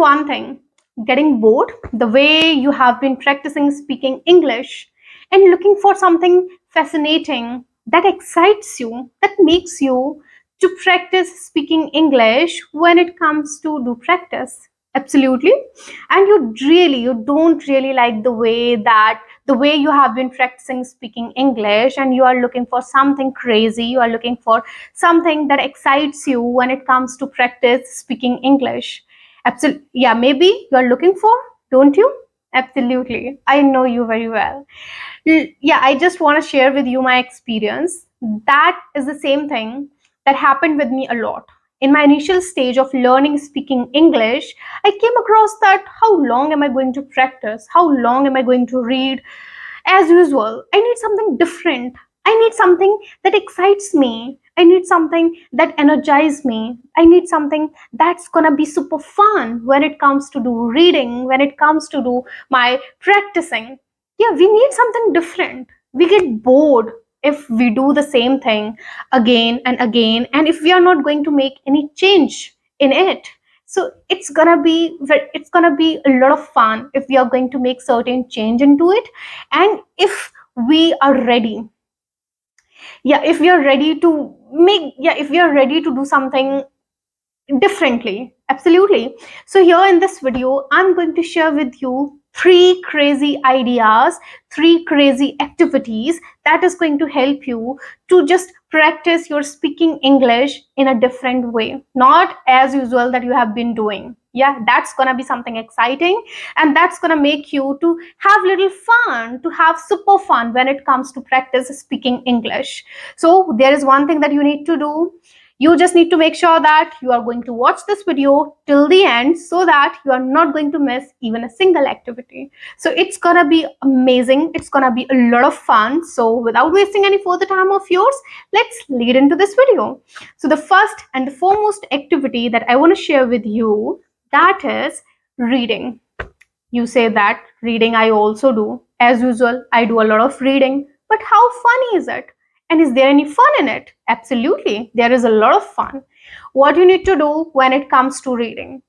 one thing, getting bored the way you have been practicing speaking English and looking for something fascinating that excites you, that makes you to practice speaking English when it comes to do practice. Absolutely. And you don't really like the way you have been practicing speaking English, and you are looking for something crazy, you are looking for something that excites you when it comes to practice speaking English. Absolutely. Yeah, maybe you're looking for, don't you? Absolutely. I know you very well. Yeah, I just want to share with you my experience. That is the same thing that happened with me a lot. In my initial stage of learning speaking English, I came across that how long am I going to practice? How long am I going to read? As usual, I need something different. I need something that excites me. I need something that energizes me. I need something that's gonna be super fun when it comes to do reading, when it comes to do my practicing. Yeah, we need something different. We get bored if we do the same thing again and again, and if we are not going to make any change in it. So it's gonna be a lot of fun if we are going to make certain change into it, and if we are ready. Yeah, if we are ready to if we are ready to do something differently. Absolutely. So here in this video, I'm going to share with you three crazy ideas, three crazy activities that is going to help you to just practice your speaking English in a different way, not as usual that you have been doing. Yeah, that's gonna be something exciting, and that's gonna make you to have little fun, to have super fun when it comes to practice speaking English. So there is one thing that you need to do. You just need to make sure that you are going to watch this video till the end so that you are not going to miss even a single activity. So it's gonna be amazing. It's gonna be a lot of fun. So without wasting any further time of yours, let's lead into this video. So the first and the foremost activity that I want to share with you, that is reading. You say that reading I also do. As usual, I do a lot of reading. But how funny is it? And is there any fun in it? Absolutely, there is a lot of fun. What you need to do when it comes to reading,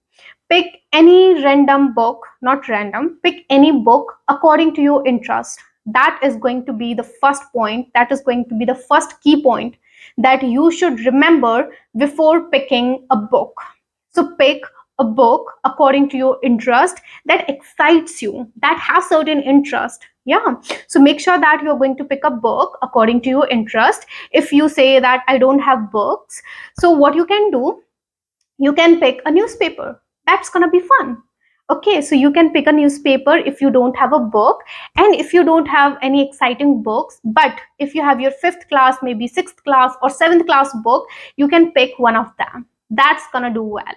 pick any random book, not random, pick any book according to your interest. That is going to be the first point, that is going to be the first key point that you should remember before picking a book. So pick a book according to your interest that excites you, that has certain interest. Yeah, so make sure that you're going to pick a book according to your interest. If you say that I don't have books, so what you can do, you can pick a newspaper. That's gonna be fun. Okay, so you can pick a newspaper if you don't have a book, and if you don't have any exciting books, but if you have your fifth class, maybe sixth class or seventh class book, you can pick one of them. That's gonna do well.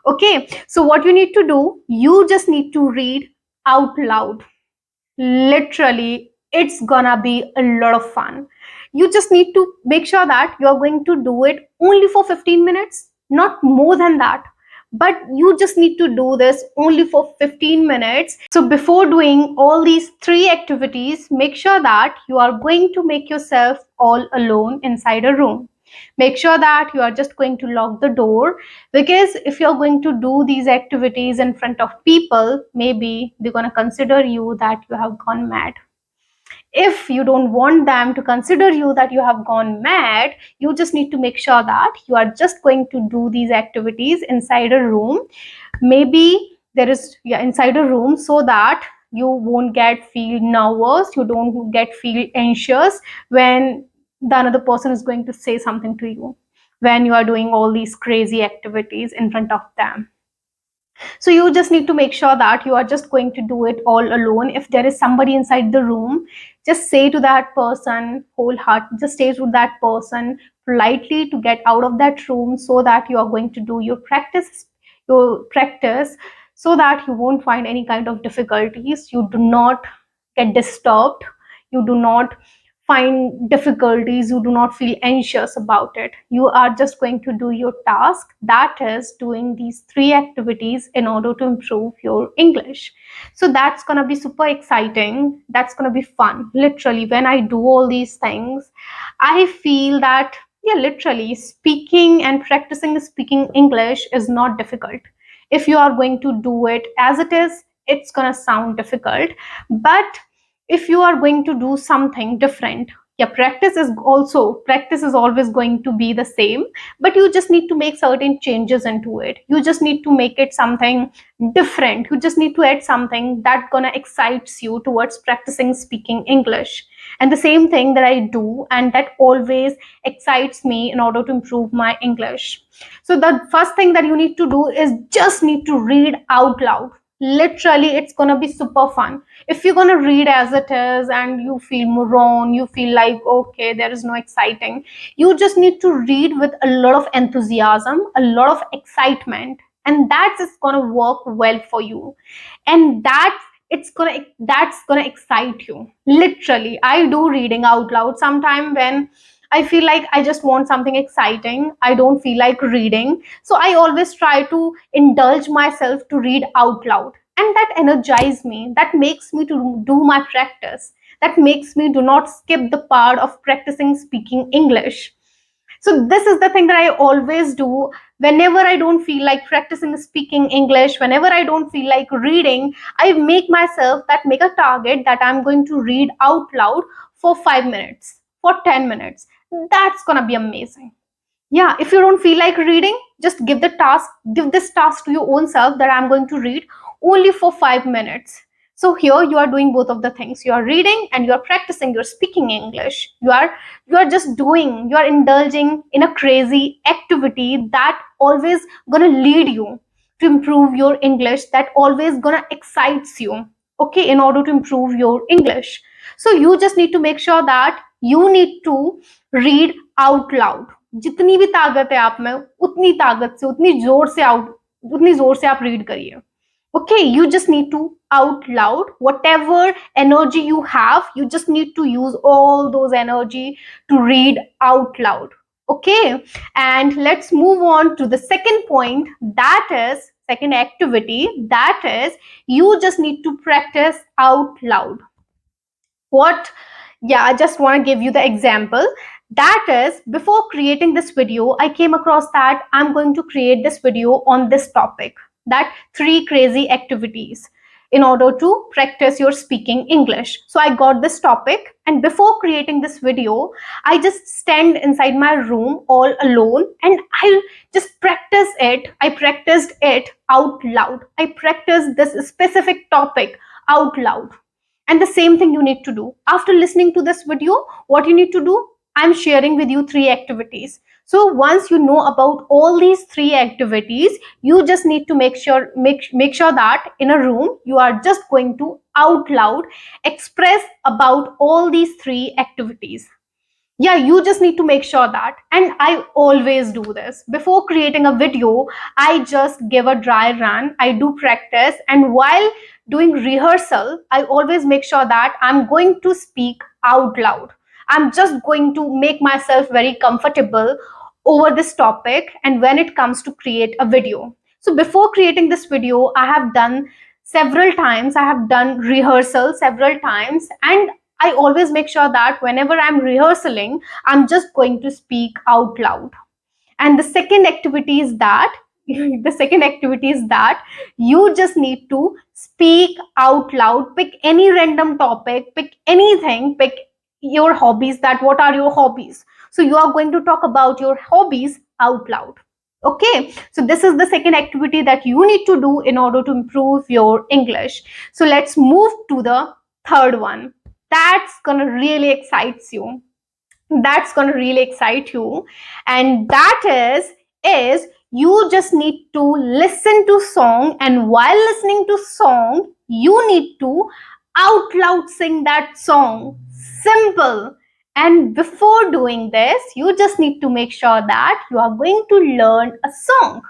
Okay, so what you need to do, you just need to read out loud. Literally, it's gonna be a lot of fun. You just need to make sure that you're going to do it only for 15 minutes, not more than that. But you just need to do this only for 15 minutes. So before doing all these three activities, make sure that you are going to make yourself all alone inside a room. Make sure that you are just going to lock the door, because if you're going to do these activities in front of people, maybe they're going to consider you that you have gone mad. If you don't want them to consider you that you have gone mad, you just need to make sure that you are just going to do these activities inside a room. Maybe there is, yeah, inside a room, so that you won't get feel nervous, you don't get feel anxious when the another person is going to say something to you, when you are doing all these crazy activities in front of them. So you just need to make sure that you are just going to do it all alone. If there is somebody inside the room, just say to that person, whole heart, just say to that person politely to get out of that room, so that you are going to do your practice, so that you won't find any kind of difficulties. You do not get disturbed. You do not find difficulties, you do not feel anxious about it. You are just going to do your task, that is doing these three activities in order to improve your English. So that's going to be super exciting, that's going to be fun. Literally, when I do all these things, I feel that, yeah, literally speaking and practicing speaking English is not difficult. If you are going to do it as it is, it's going to sound difficult. But if you are going to do something different, yeah, practice is always going to be the same, but you just need to make certain changes into it. You just need to make it something different. You just need to add something that gonna excites you towards practicing speaking English. And the same thing that I do and that always excites me in order to improve my English. So the first thing that you need to do is just need to read out loud. Literally, it's gonna be super fun. If you're gonna read as it is and you feel moron, you feel like okay, there is no exciting, you just need to read with a lot of enthusiasm, a lot of excitement, and that is going to work well for you. And that's gonna excite you. Literally, I do reading out loud sometime when I feel like I just want something exciting. I don't feel like reading. So I always try to indulge myself to read out loud. And that energizes me. That makes me to do my practice. That makes me do not skip the part of practicing speaking English. So this is the thing that I always do whenever I don't feel like practicing speaking English, whenever I don't feel like reading. I make a target that I'm going to read out loud for 5 minutes, for 10 minutes. That's going to be amazing. Yeah, if you don't feel like reading, just give this task to your own self that I'm going to read only for 5 minutes. So here you are doing both of the things. You are reading and you are practicing your speaking English. You are indulging in a crazy activity that always going to lead you to improve your English, that always going to excites you, okay, in order to improve your English. So you just need to make sure that you need to read out loud. जितनी भी ताकत है आप में, उतनी ताकत से, उतनी जोर से आप रीड करिए. Okay, you just need to out loud whatever energy you have. You just need to use all those energy to read out loud. Okay, and let's move on to the second point, that is second activity, that is you just need to practice out loud. What? Yeah, I just want to give you the example. That is, before creating this video, I came across that I'm going to create this video on this topic, that 3 crazy activities in order to practice your speaking English. So I got this topic, and before creating this video, I just stand inside my room all alone and I just practice it. I practiced it out loud. I practiced this specific topic out loud. And the same thing you need to do. After listening to this video, what you need to do? I'm sharing with you 3 activities. So once you know about all these 3 activities, you just need to make sure that in a room you are just going to out loud express about all these 3 activities. Yeah, you just need to make sure that. And I always do this before creating a video. I just give a dry run, I do practice, and while doing rehearsal, I always make sure that I'm going to speak out loud. I'm just going to make myself very comfortable over this topic and when it comes to create a video. So before creating this video, I have done several times, I have done rehearsal several times, and I always make sure that whenever I'm rehearsing, I'm just going to speak out loud. And the second activity is that you just need to speak out loud. Pick any random topic, pick anything, pick your hobbies. That what are your hobbies? So you are going to talk about your hobbies out loud. Okay, so this is the second activity that you need to do in order to improve your English. So let's move to the third one. That's gonna really excites you. That's gonna really excite you, and that is you just need to listen to song, and while listening to song, you need to out loud sing that song. Simple. And before doing this, you just need to make sure that you are going to learn a song,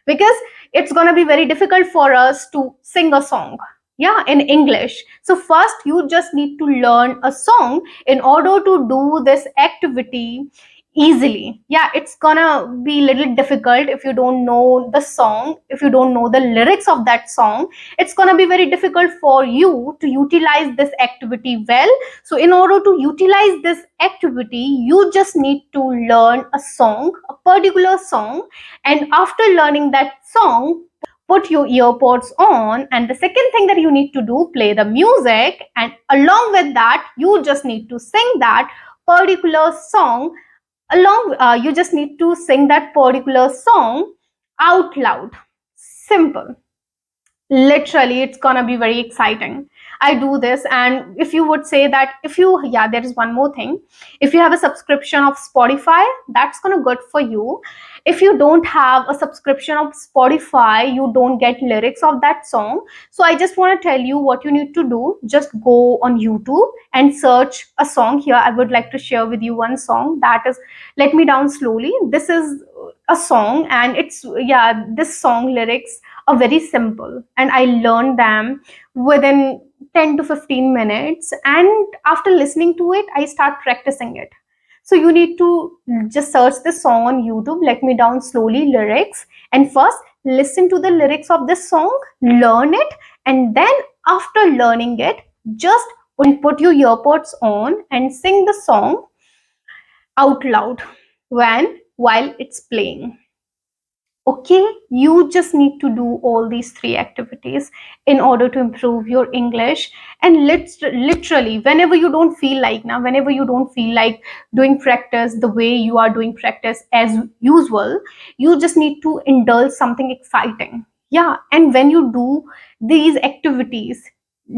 because it's going to be very difficult for us to sing a song, yeah, in English. So first you just need to learn a song in order to do this activity easily. Yeah, it's gonna be a little difficult if you don't know the song, if you don't know the lyrics of that song. It's gonna be very difficult for you to utilize this activity well. So in order to utilize this activity, you just need to learn a song, a particular song, and after learning that song, put your earpods on, and the second thing that you need to do, play the music, and along with that you just need to sing that particular song you just need to sing that particular song out loud. Simple. Literally, it's gonna be very exciting. I do this, and if you would say that, if you, yeah, there is one more thing. If you have a subscription of Spotify, that's gonna good for you. If you don't have a subscription of Spotify, you don't get lyrics of that song. So I just want to tell you what you need to do. Just go on YouTube and search a song. Here I would like to share with you one song, that is Let Me Down Slowly. This is a song, and it's, yeah, this song lyrics are very simple, and I learned them within 10 to 15 minutes, and after listening to it I start practicing it. So you need to just search this song on YouTube, Let Me Down Slowly lyrics, and first listen to the lyrics of this song, learn it, and then after learning it, just put your earpods on and sing the song out loud while it's playing. Okay, you just need to do all these three activities in order to improve your English. And literally, whenever you don't feel like, now whenever you don't feel like doing practice the way you are doing practice as usual, you just need to indulge something exciting. Yeah, and when you do these activities,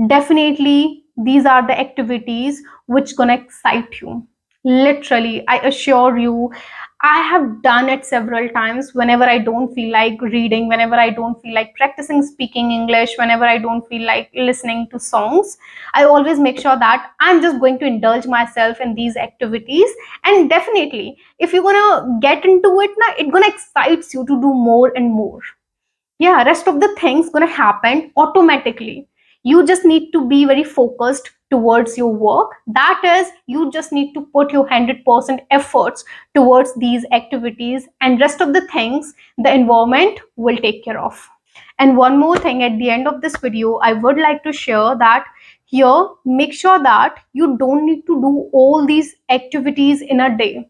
definitely these are the activities which gonna excite you. Literally, I assure you, I have done it several times whenever I don't feel like reading, whenever I don't feel like practicing speaking English, whenever I don't feel like listening to songs. I always make sure that I'm just going to indulge myself in these activities. And definitely, if you're gonna get into it now, it's gonna excite you to do more and more. Yeah, rest of the things gonna happen automatically. You just need to be very focused towards your work. That is, you just need to put your 100% efforts towards these activities, and rest of the things the environment will take care of. And one more thing, at the end of this video I would like to share that here, make sure that you don't need to do all these activities in a day.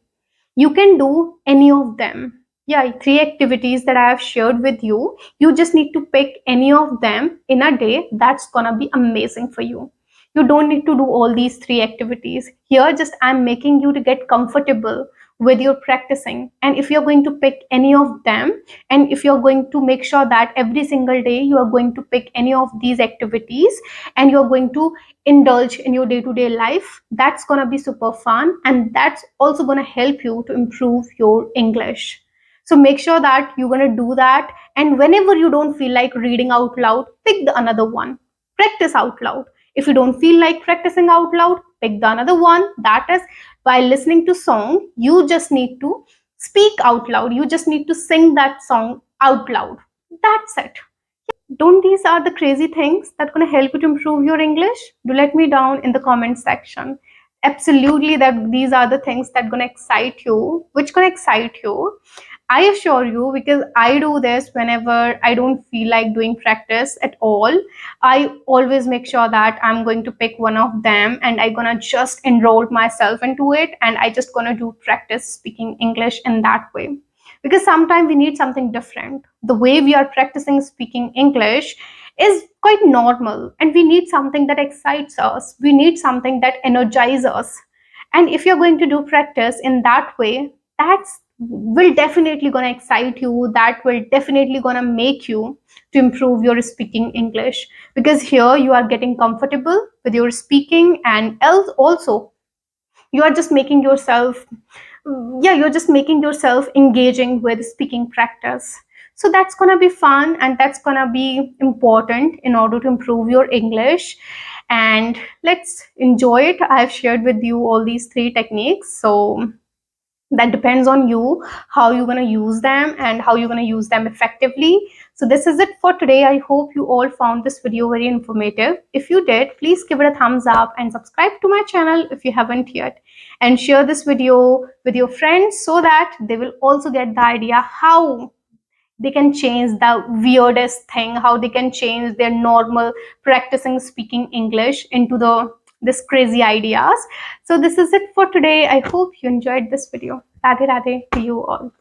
You can do any of them. Yeah, three activities that I have shared with you, you just need to pick any of them in a day. That's gonna be amazing for you. You don't need to do all these three activities. Here just I'm making you to get comfortable with your practicing, and if you're going to pick any of them, and if you're going to make sure that every single day you are going to pick any of these activities, and you're going to indulge in your day-to-day life, that's gonna be super fun, and that's also gonna help you to improve your English. So make sure that you're gonna do that, and whenever you don't feel like reading out loud, pick the another one. Practice out loud. If you don't feel like practicing out loud, pick the another one. That is, while listening to song, you just need to speak out loud. You just need to sing that song out loud. That's it. Don't these are the crazy things that going to help you to improve your English? Do let me down in the comment section. Absolutely, that these are the things that going to excite you, which going to excite you. I assure you, because I do this whenever I don't feel like doing practice at all. I always make sure that I'm going to pick one of them, and I'm gonna just enroll myself into it, and I just gonna do practice speaking English in that way. Because sometimes we need something different. The way we are practicing speaking English is quite normal, and we need something that excites us. We need something that energizes us. And if you're going to do practice in that way, that's will definitely gonna excite you. That will definitely gonna make you to improve your speaking English, because here you are getting comfortable with your speaking, and else also you are just making yourself, yeah, you're just making yourself engaging with speaking practice. So that's gonna be fun, and that's gonna be important in order to improve your English. And let's enjoy it. I've shared with you all these three techniques, so that depends on you how you're going to use them and how you're going to use them effectively. So this is it for today. I hope you all found this video very informative. If you did, please give it a thumbs up and subscribe to my channel if you haven't yet, and share this video with your friends so that they will also get the idea how they can change the weirdest thing, how they can change their normal practicing speaking English into the this crazy ideas. So this is it for today. I hope you enjoyed this video. Radhe Radhe to you all.